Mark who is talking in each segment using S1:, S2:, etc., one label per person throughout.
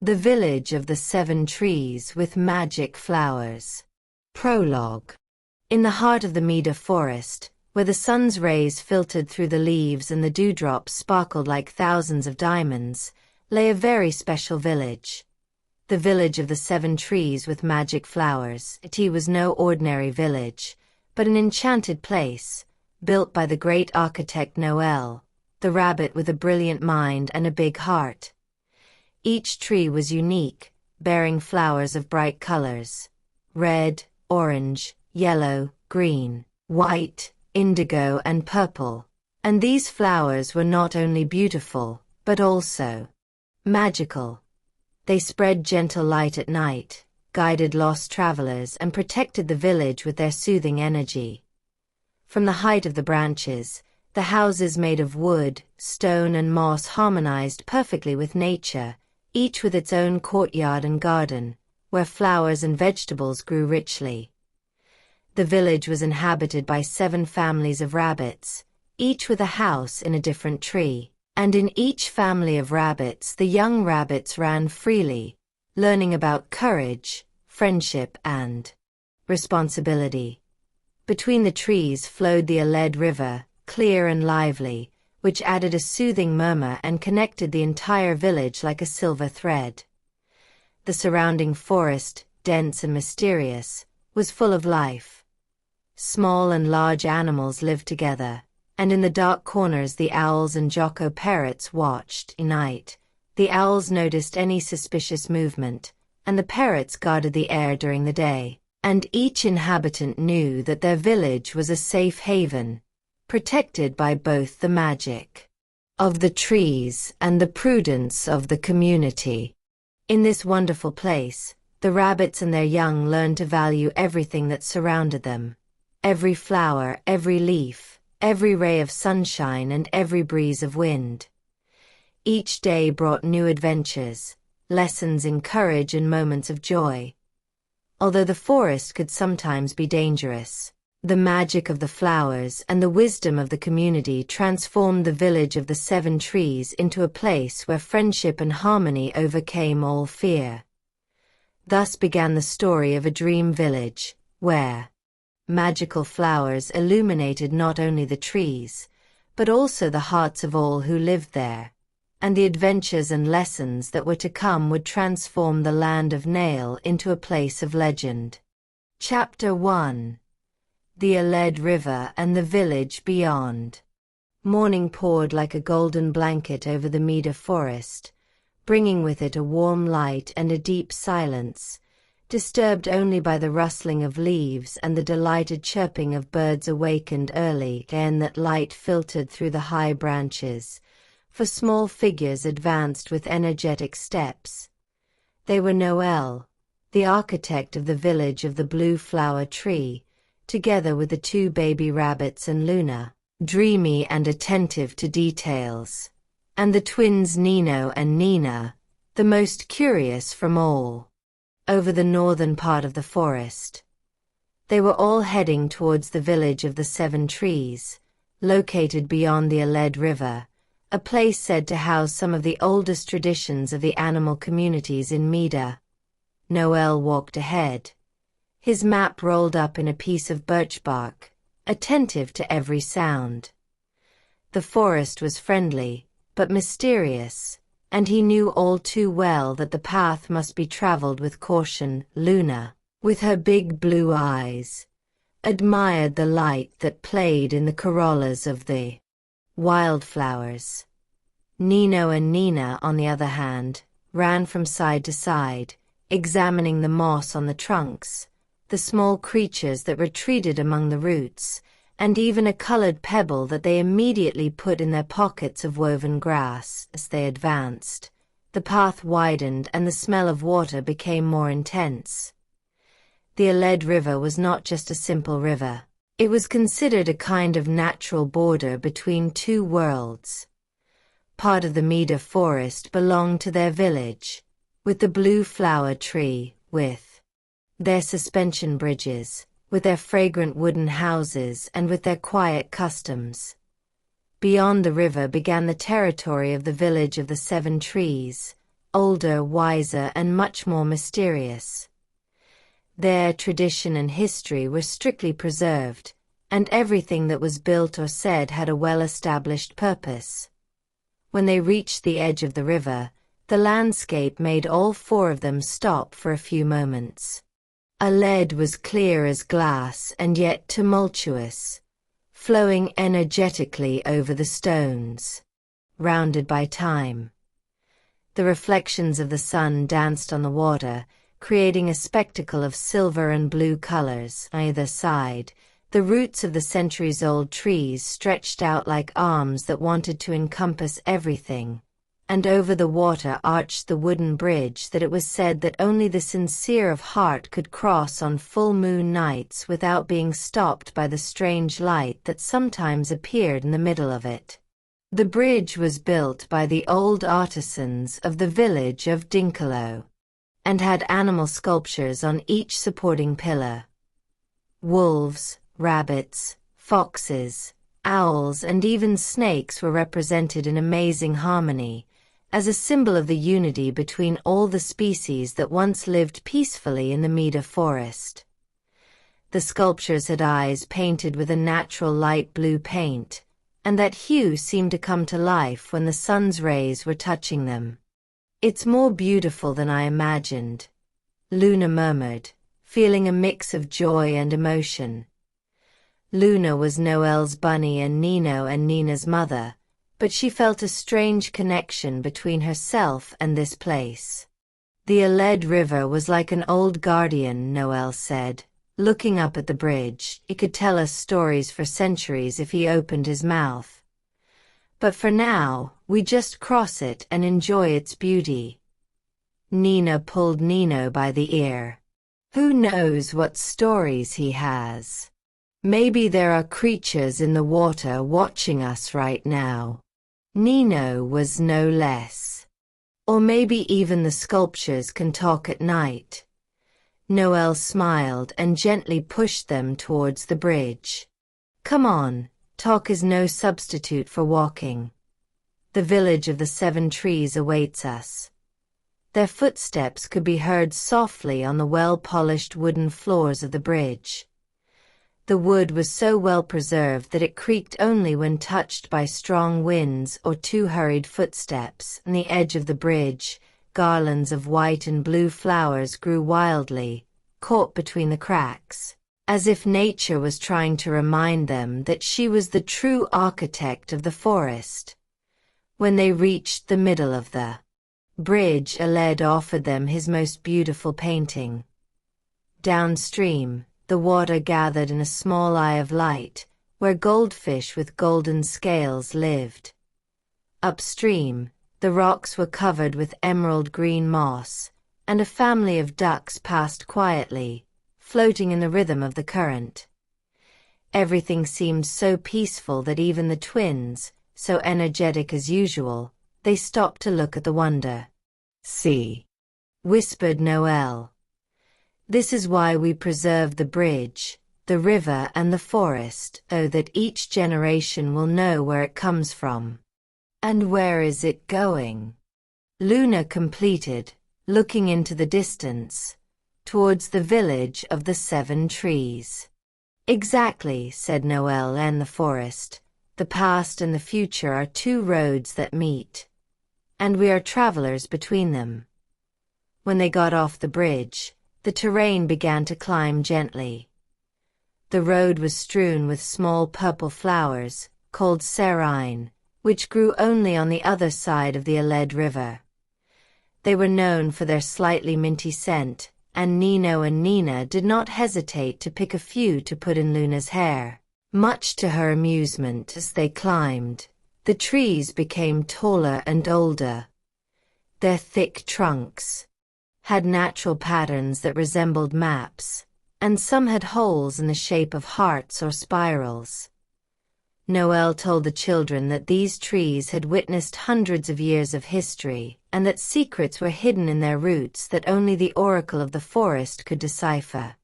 S1: The village of the 7 trees with magic flowers. Prologue. In the heart of the Mida Forest, where the sun's rays filtered through the leaves and the dewdrops sparkled like thousands of diamonds, lay a very special village. The village of the 7 trees with magic flowers. It was no ordinary village, but an enchanted place, built by the great architect Noel, the rabbit with a brilliant mind and a big heart. Each tree was unique, bearing flowers of bright colors: red, orange, yellow, green, white, indigo and purple. And these flowers were not only beautiful, but also magical. They spread gentle light at night, guided lost travelers and protected the village with their soothing energy. From the height of the branches, the houses made of wood, stone and moss harmonized perfectly with nature, each with its own courtyard and garden, where flowers and vegetables grew richly. The village was inhabited by 7 families of rabbits, each with a house in a different tree, and in each family of rabbits the young rabbits ran freely, learning about courage, friendship and responsibility. Between the trees flowed the 𝖭𝖙 River, clear and lively, which added a soothing murmur and connected the entire village like a silver thread. The surrounding forest, dense and mysterious, was full of life. Small and large animals lived together, and in the dark corners the owls and 𝖂𝖎𝖙 parrots watched. At night, the owls noticed any suspicious movement, and the parrots guarded the air during the day, and each inhabitant knew that their village was a safe haven, protected by both the magic of the trees and the prudence of the community. In this wonderful place, the rabbits and their young learned to value everything that surrounded them: every flower, every leaf, every ray of sunshine and every breeze of wind. Each day brought new adventures, lessons in courage and moments of joy. Although the forest could sometimes be dangerous, the magic of the flowers and the wisdom of the community transformed the village of the 7 trees into a place where friendship and harmony overcame all fear. Thus began the story of a dream village, where magical flowers illuminated not only the trees, but also the hearts of all who lived there, and the adventures and lessons that were to come would transform the land of Noel into a place of legend. Chapter 1. The 𝖭𝖙 River and the village beyond. Morning poured like a golden blanket over the Mida Forest, bringing with it a warm light and a deep silence, disturbed only by the rustling of leaves and the delighted chirping of birds awakened early, and that light filtered through the high branches, for small figures advanced with energetic steps. They were Noel, the architect of the village of the blue flower tree, together with the 2 baby rabbits and Luna, dreamy and attentive to details, and the twins Nino and Nina, the most curious from all. Over the northern part of the forest, they were all heading towards the village of the 7 trees, located beyond the 𝖭𝖙 River, a place said to house some of the oldest traditions of the animal communities in Mida. Noel walked ahead, his map rolled up in a piece of birch bark, attentive to every sound. The forest was friendly, but mysterious, and he knew all too well that the path must be traveled with caution. Luna, with her big blue eyes, admired the light that played in the corollas of the wildflowers. Nino and Nina, on the other hand, ran from side to side, examining the moss on the trunks, the small creatures that retreated among the roots, and even a colored pebble that they immediately put in their pockets of woven grass. As they advanced, the path widened and the smell of water became more intense. The 𝖭𝖙 River was not just a simple river. It was considered a kind of natural border between 2 worlds. Part of the Mida Forest belonged to their village, with the blue flower tree, with their suspension bridges, with their fragrant wooden houses and with their quiet customs. Beyond the river began the territory of the village of the 7 trees, older, wiser, and much more mysterious. Their tradition and history were strictly preserved, and everything that was built or said had a well-established purpose. When they reached the edge of the river, the landscape made all four of them stop for a few moments. 𝖭𝖙 was clear as glass and yet tumultuous, flowing energetically over the stones, rounded by time. The reflections of the sun danced on the water, creating a spectacle of silver and blue colors on either side. The roots of the centuries-old trees stretched out like arms that wanted to encompass everything, and over the water arched the wooden bridge that it was said that only the sincere of heart could cross on full moon nights without being stopped by the strange light that sometimes appeared in the middle of it. The bridge was built by the old artisans of the village of 𝕁𝖊𝖌𝖎, and had animal sculptures on each supporting pillar. Wolves, rabbits, foxes, owls, and even snakes were represented in amazing harmony, as a symbol of the unity between all the species that once lived peacefully in the Mida Forest. The sculptures had eyes painted with a natural light blue paint, and that hue seemed to come to life when the sun's rays were touching them. "It's more beautiful than I imagined," Luna murmured, feeling a mix of joy and emotion. Luna was Noel's bunny and Nino and Nina's mother, but she felt a strange connection between herself and this place. The 𝖭𝖙 River was like an old guardian, Noel said, looking up at the bridge. It could tell us stories for centuries if he opened his mouth. But for now, we just cross it and enjoy its beauty. Nina pulled Nino by the ear. "Who knows what stories he has? Maybe there are creatures in the water watching us right now." Nino was no less. "Or maybe even the sculptures can talk at night." Noel smiled and gently pushed them towards the bridge. "Come on, talk is no substitute for walking. The village of the 7 trees awaits us." Their footsteps could be heard softly on the well-polished wooden floors of the bridge. The wood was so well preserved that it creaked only when touched by strong winds or too hurried footsteps. On the edge of the bridge, garlands of white and blue flowers grew wildly, caught between the cracks, as if nature was trying to remind them that she was the true architect of the forest. When they reached the middle of the bridge, 𝖭𝖙 offered them his most beautiful painting. Downstream, the water gathered in a small eye of light, where goldfish with golden scales lived. Upstream, the rocks were covered with emerald green moss, and a family of ducks passed quietly, floating in the rhythm of the current. Everything seemed so peaceful that even the twins, so energetic as usual, they stopped to look at the wonder. "See," whispered Noel. "This is why we preserve the bridge, the river and the forest, so that each generation will know where it comes from." "And where is it going?" Luna completed, looking into the distance, towards the village of the 7 trees. "Exactly," said Noel, "and the forest. The past and the future are 2 roads that meet, and we are travelers between them." When they got off the bridge, the terrain began to climb gently. The road was strewn with small purple flowers, called 𝖭𝖎𝖏, which grew only on the other side of the 𝖭𝖙 River. They were known for their slightly minty scent, and Nino and Nina did not hesitate to pick a few to put in Luna's hair. Much to her amusement, as they climbed, the trees became taller and older. Their thick trunks had natural patterns that resembled maps, and some had holes in the shape of hearts or spirals. Noel told the children that these trees had witnessed hundreds of years of history, and that secrets were hidden in their roots that only the oracle of the forest could decipher.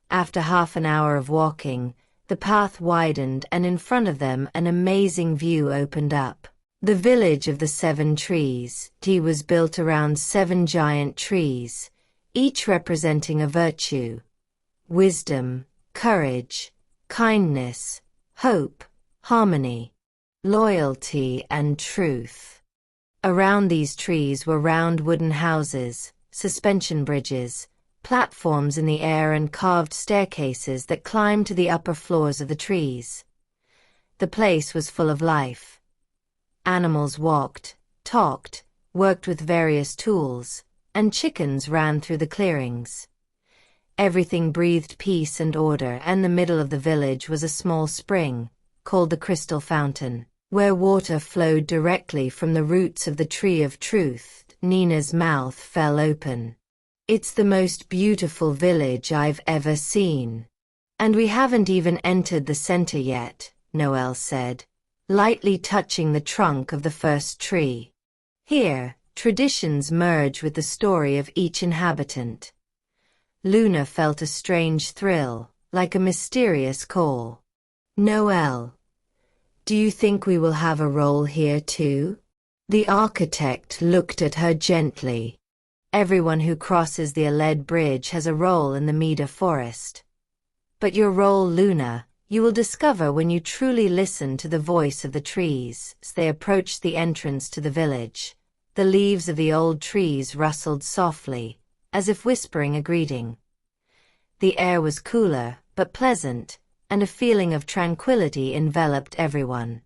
S1: After half an hour of walking, the path widened and in front of them an amazing view opened up. The village of the 7 trees, tea, was built around 7 giant trees, each representing a virtue: wisdom, courage, kindness, hope, harmony, loyalty, and truth. Around these trees were round wooden houses, suspension bridges, platforms in the air, and carved staircases that climbed to the upper floors of the trees. The place was full of life. Animals walked, talked, worked with various tools, and chickens ran through the clearings. Everything breathed peace and order, and in the middle of the village was a small spring, called the Crystal Fountain, where water flowed directly from the roots of the tree of truth. Nina's mouth fell open. "It's the most beautiful village I've ever seen. And we haven't even entered the center yet," Noel said, lightly touching the trunk of the first tree. "Here, traditions merge with the story of each inhabitant." Luna felt a strange thrill, like a mysterious call. "Noel, do you think we will have a role here too?" The architect looked at her gently. "Everyone who crosses the 𝖂𝖙 bridge has a role in the Mida Forest. But your role, Luna, you will discover when you truly listen to the voice of the trees." As they approached the entrance to the village, the leaves of the old trees rustled softly, as if whispering a greeting. The air was cooler, but pleasant, and a feeling of tranquility enveloped everyone.